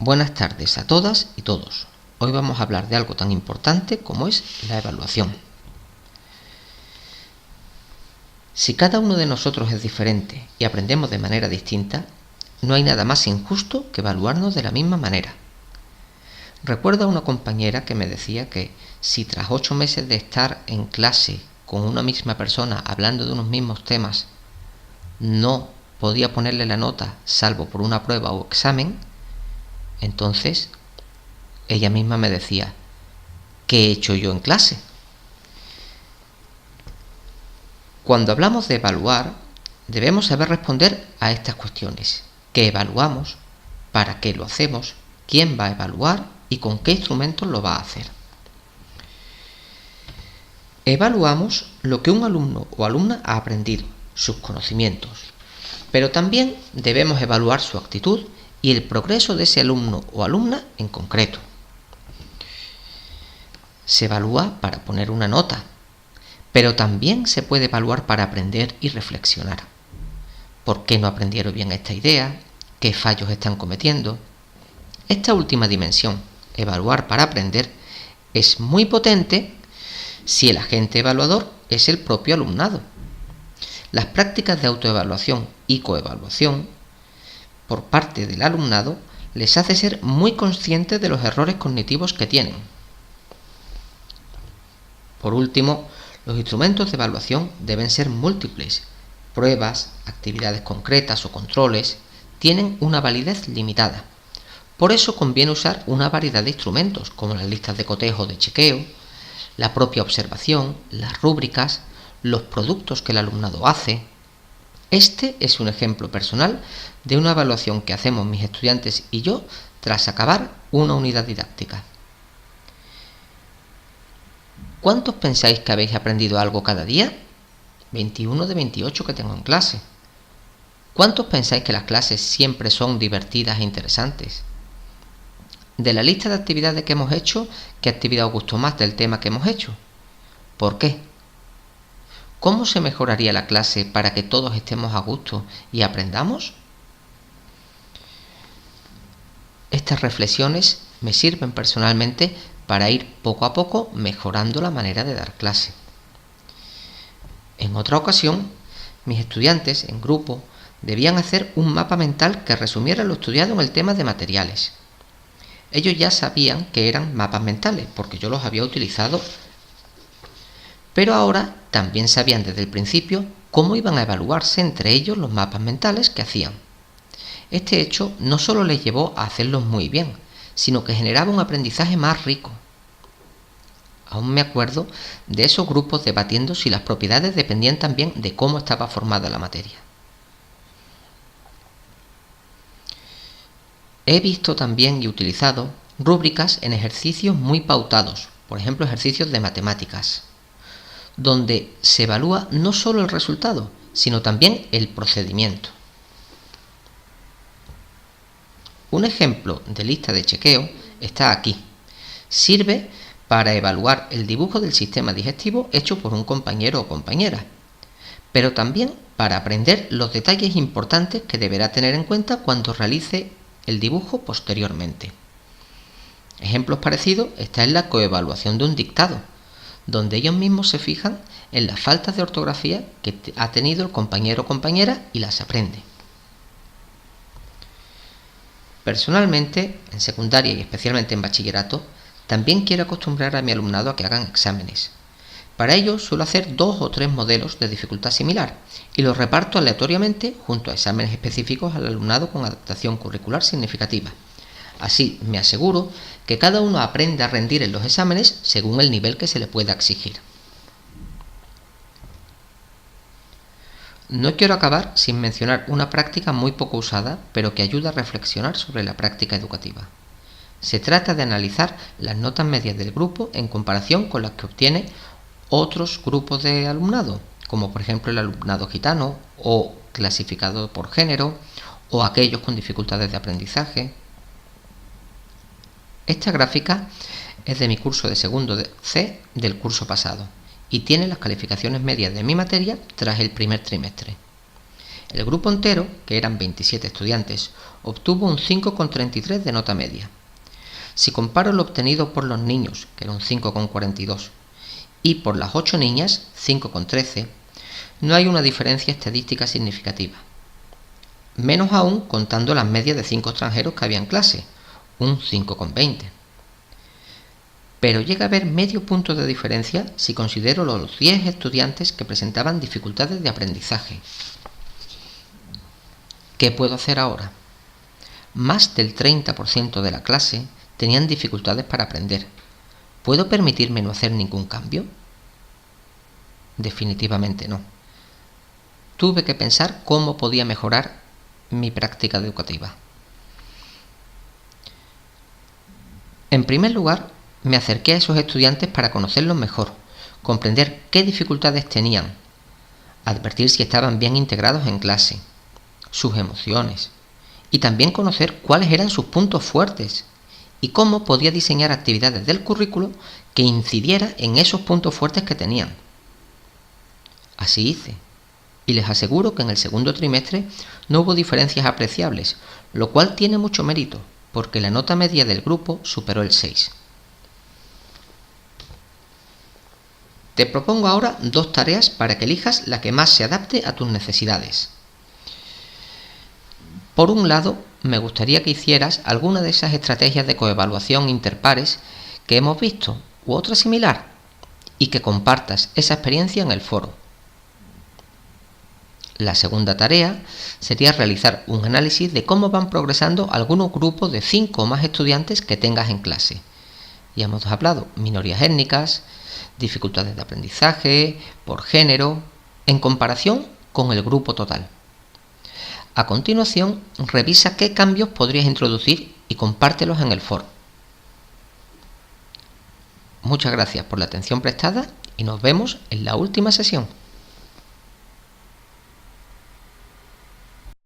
Buenas tardes a todas y todos. Hoy vamos a hablar de algo tan importante como es la evaluación. Si cada uno de nosotros es diferente y aprendemos de manera distinta, no hay nada más injusto que evaluarnos de la misma manera. Recuerdo a una compañera que me decía que si tras 8 meses de estar en clase con una misma persona hablando de unos mismos temas, no podía ponerle la nota salvo por una prueba o examen, entonces ella misma me decía, ¿qué he hecho yo en clase? Cuando hablamos de evaluar, debemos saber responder a estas cuestiones. ¿Qué evaluamos? ¿Para qué lo hacemos? ¿Quién va a evaluar? ¿Y con qué instrumentos lo va a hacer? Evaluamos lo que un alumno o alumna ha aprendido, sus conocimientos, pero también debemos evaluar su actitud y el progreso de ese alumno o alumna en concreto. Se evalúa para poner una nota, pero también se puede evaluar para aprender y reflexionar. ¿Por qué no aprendieron bien esta idea? ¿Qué fallos están cometiendo? Esta última dimensión, evaluar para aprender, es muy potente si el agente evaluador es el propio alumnado. Las prácticas de autoevaluación y coevaluación por parte del alumnado les hace ser muy conscientes de los errores cognitivos que tienen. Por último, los instrumentos de evaluación deben ser múltiples. Pruebas, actividades concretas o controles tienen una validez limitada. Por eso conviene usar una variedad de instrumentos, como las listas de cotejo de chequeo, la propia observación, las rúbricas, los productos que el alumnado hace. Este es un ejemplo personal de una evaluación que hacemos mis estudiantes y yo tras acabar una unidad didáctica. ¿Cuántos pensáis que habéis aprendido algo cada día? 21 de 28 que tengo en clase. ¿Cuántos pensáis que las clases siempre son divertidas e interesantes? De la lista de actividades que hemos hecho, ¿qué actividad os gustó más del tema que hemos hecho? ¿Por qué? ¿Cómo se mejoraría la clase para que todos estemos a gusto y aprendamos? Estas reflexiones me sirven personalmente para ir poco a poco mejorando la manera de dar clase. En otra ocasión, mis estudiantes en grupo debían hacer un mapa mental que resumiera lo estudiado en el tema de materiales. Ellos ya sabían que eran mapas mentales porque yo los había utilizado, pero ahora también sabían desde el principio cómo iban a evaluarse entre ellos los mapas mentales que hacían. Este hecho no solo les llevó a hacerlos muy bien, sino que generaba un aprendizaje más rico. Aún me acuerdo de esos grupos debatiendo si las propiedades dependían también de cómo estaba formada la materia. He visto también y utilizado rúbricas en ejercicios muy pautados, por ejemplo ejercicios de matemáticas, donde se evalúa no solo el resultado, sino también el procedimiento. Un ejemplo de lista de chequeo está aquí. Sirve para evaluar el dibujo del sistema digestivo hecho por un compañero o compañera, pero también para aprender los detalles importantes que deberá tener en cuenta cuando realice el dibujo posteriormente. Ejemplos parecidos están en la coevaluación de un dictado, donde ellos mismos se fijan en las faltas de ortografía que ha tenido el compañero o compañera y las aprende. Personalmente, en secundaria y especialmente en bachillerato, también quiero acostumbrar a mi alumnado a que hagan exámenes. Para ello suelo hacer 2 o 3 modelos de dificultad similar y los reparto aleatoriamente junto a exámenes específicos al alumnado con adaptación curricular significativa. Así me aseguro que cada uno aprenda a rendir en los exámenes según el nivel que se le pueda exigir. No quiero acabar sin mencionar una práctica muy poco usada, pero que ayuda a reflexionar sobre la práctica educativa. Se trata de analizar las notas medias del grupo en comparación con las que obtiene otros grupos de alumnado, como por ejemplo el alumnado gitano o clasificado por género o aquellos con dificultades de aprendizaje. Esta gráfica es de mi curso de segundo C del curso pasado y tiene las calificaciones medias de mi materia tras el primer trimestre. El grupo entero, que eran 27 estudiantes, obtuvo un 5,33 de nota media. Si comparo lo obtenido por los niños, que era un 5,42, y por las 8 niñas, 5,13, no hay una diferencia estadística significativa. Menos aún contando las medias de 5 extranjeros que había en clase, un 5,20. Pero llega a haber medio punto de diferencia si considero los 10 estudiantes que presentaban dificultades de aprendizaje. ¿Qué puedo hacer ahora? Más del 30% de la clase tenían dificultades para aprender. ¿Puedo permitirme no hacer ningún cambio? Definitivamente no. Tuve que pensar cómo podía mejorar mi práctica educativa. En primer lugar, me acerqué a esos estudiantes para conocerlos mejor, comprender qué dificultades tenían, advertir si estaban bien integrados en clase, sus emociones, y también conocer cuáles eran sus puntos fuertes y cómo podía diseñar actividades del currículo que incidiera en esos puntos fuertes que tenían. Así hice, y les aseguro que en el segundo trimestre no hubo diferencias apreciables, lo cual tiene mucho mérito, porque la nota media del grupo superó el 6. Te propongo ahora 2 tareas para que elijas la que más se adapte a tus necesidades. Por un lado, me gustaría que hicieras alguna de esas estrategias de coevaluación interpares que hemos visto, u otra similar, y que compartas esa experiencia en el foro. La segunda tarea sería realizar un análisis de cómo van progresando algunos grupos de 5 o más estudiantes que tengas en clase. Ya hemos hablado minorías étnicas, dificultades de aprendizaje, por género, en comparación con el grupo total. A continuación, revisa qué cambios podrías introducir y compártelos en el foro. Muchas gracias por la atención prestada y nos vemos en la última sesión.